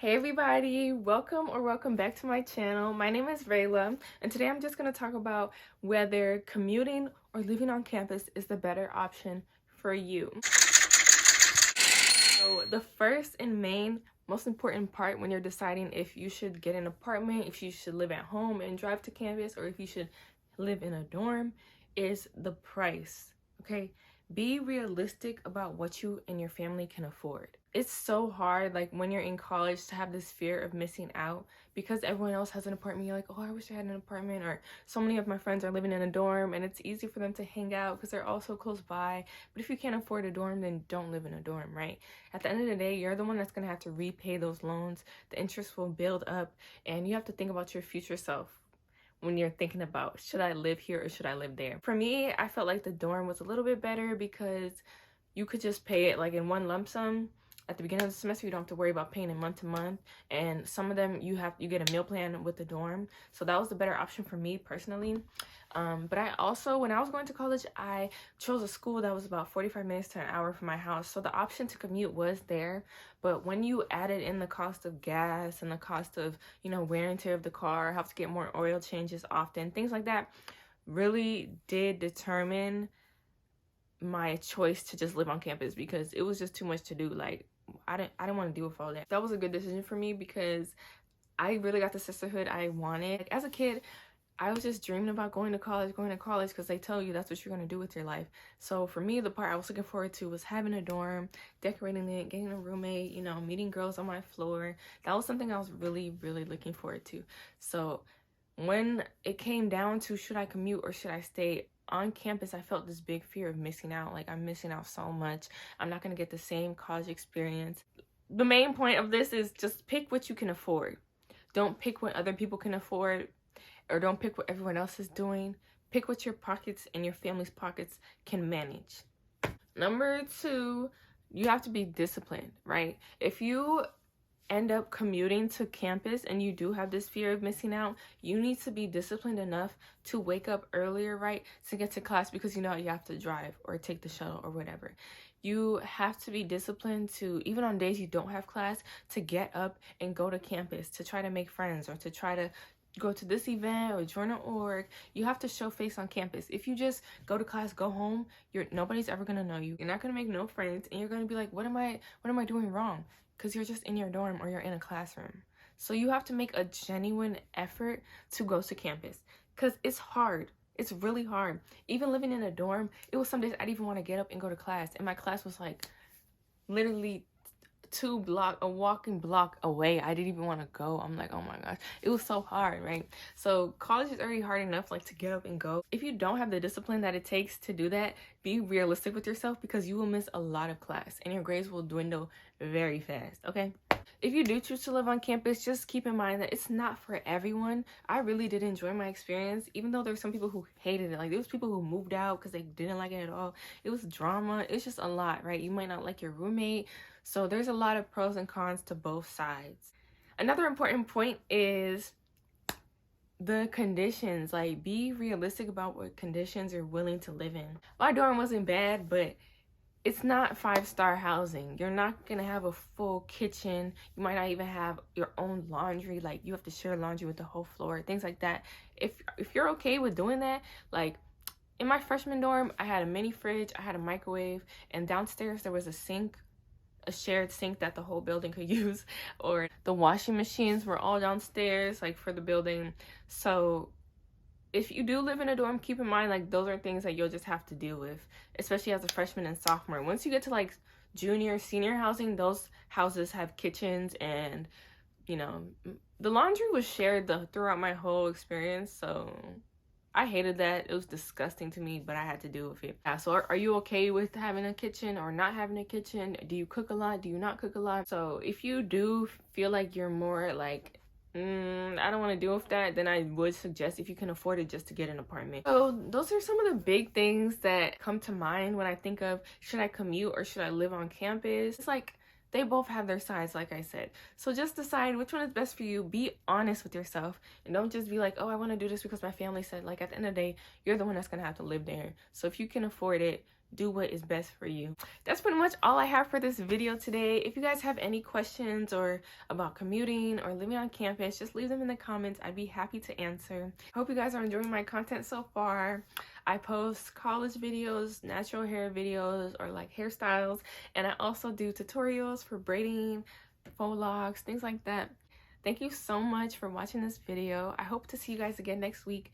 Hey everybody, welcome back to my channel. My name is Rayla, and today I'm just going to talk about whether commuting or living on campus is the better option for you. So the first and main most important part when you're deciding if you should get an apartment, if you should live at home and drive to campus, or if you should live in a dorm is the price. Okay, be realistic about what you and your family can afford. It's so hard, like when you're in college, to have this fear of missing out because everyone else has an apartment. You're like, oh, I wish I had an apartment, or so many of my friends are living in a dorm and it's easy for them to hang out because they're all so close by. But if you can't afford a dorm, then don't live in a dorm, right? At the end of the day, you're the one that's gonna have to repay those loans. The interest will build up, and you have to think about your future self when you're thinking about, should I live here or should I live there? For me, I felt like the dorm was a little bit better because you could just pay it like in one lump sum. At the beginning of the semester, you don't have to worry about paying it month to month, and some of them you get a meal plan with the dorm, so that was the better option for me personally. But I also, when I was going to college, I chose a school that was about 45 minutes to an hour from my house, so the option to commute was there. But when you added in the cost of gas and the cost of, wear and tear of the car, have to get more oil changes often, things like that really did determine my choice to just live on campus, because it was just too much to do. Like, I didn't want to deal with all that. That was a good decision for me because I really got the sisterhood I wanted. Like, as a kid, I was just dreaming about going to college because they tell you that's what you're going to do with your life. So for me, the part I was looking forward to was having a dorm, decorating it, getting a roommate, meeting girls on my floor. That was something I was really, really looking forward to. So when it came down to should I commute or should I stay on campus, I felt this big fear of missing out. Like, I'm missing out so much. I'm not going to get the same college experience. The main point of this is just pick what you can afford. Don't pick what other people can afford, or don't pick what everyone else is doing. Pick what your pockets and your family's pockets can manage. Number 2, you have to be disciplined, right? If you end up commuting to campus and you do have this fear of missing out, you need to be disciplined enough to wake up earlier, right, to get to class, because you have to drive or take the shuttle or whatever. You have to be disciplined to, even on days you don't have class, to get up and go to campus, to try to make friends, or to try to go to this event or join an org. You have to show face on campus. If you just go to class, go home, nobody's ever gonna know you. You're not gonna make no friends, and you're gonna be like, what am I doing wrong? Because you're just in your dorm or you're in a classroom. So you have to make a genuine effort to go to campus, because it's hard. It's really hard. Even living in a dorm, it was some days I'd even want to get up and go to class, and my class was like literally a walking block away. I didn't even want to go. I'm like, oh my gosh, it was so hard, right? So college is already hard enough, like, to get up and go. If you don't have the discipline that it takes to do that, be realistic with yourself, because you will miss a lot of class and your grades will dwindle very fast. Okay, if you do choose to live on campus, just keep in mind that it's not for everyone. I really did enjoy my experience, even though there's some people who hated it. Like, there was people who moved out because they didn't like it at all. It was drama. It's just a lot, right? You might not like your roommate. So there's a lot of pros and cons to both sides. Another important point is the conditions. Like, be realistic about what conditions you're willing to live in. My dorm wasn't bad, but it's not 5-star housing. You're not gonna have a full kitchen. You might not even have your own laundry. Like, you have to share laundry with the whole floor, things like that. If you're okay with doing that, like, in my freshman dorm, I had a mini fridge, I had a microwave, and downstairs there was a sink, a shared sink that the whole building could use, or the washing machines were all downstairs, like, for the building. So if you do live in a dorm, keep in mind, like, those are things that you'll just have to deal with, especially as a freshman and sophomore. Once you get to like junior, senior housing, those houses have kitchens, and the laundry was shared throughout my whole experience. So I hated that. It was disgusting to me, but I had to deal with it. Yeah, so are you okay with having a kitchen or not having a kitchen? Do you cook a lot? Do you not cook a lot? So if you do feel like you're more like, I don't want to deal with that, then I would suggest, if you can afford it, just to get an apartment. So those are some of the big things that come to mind when I think of, should I commute or should I live on campus? It's like, they both have their sides, like I said. So just decide which one is best for you. Be honest with yourself, and don't just be like, oh, I want to do this because my family said. Like, at the end of the day, you're the one that's going to have to live there. So if you can afford it, do what is best for you. That's pretty much all I have for this video today. If you guys have any questions or about commuting or living on campus, just leave them in the comments. I'd be happy to answer. Hope you guys are enjoying my content so far. I post college videos, natural hair videos, or like hairstyles, and I also do tutorials for braiding, faux locks, things like that. Thank you so much for watching this video. I hope to see you guys again next week.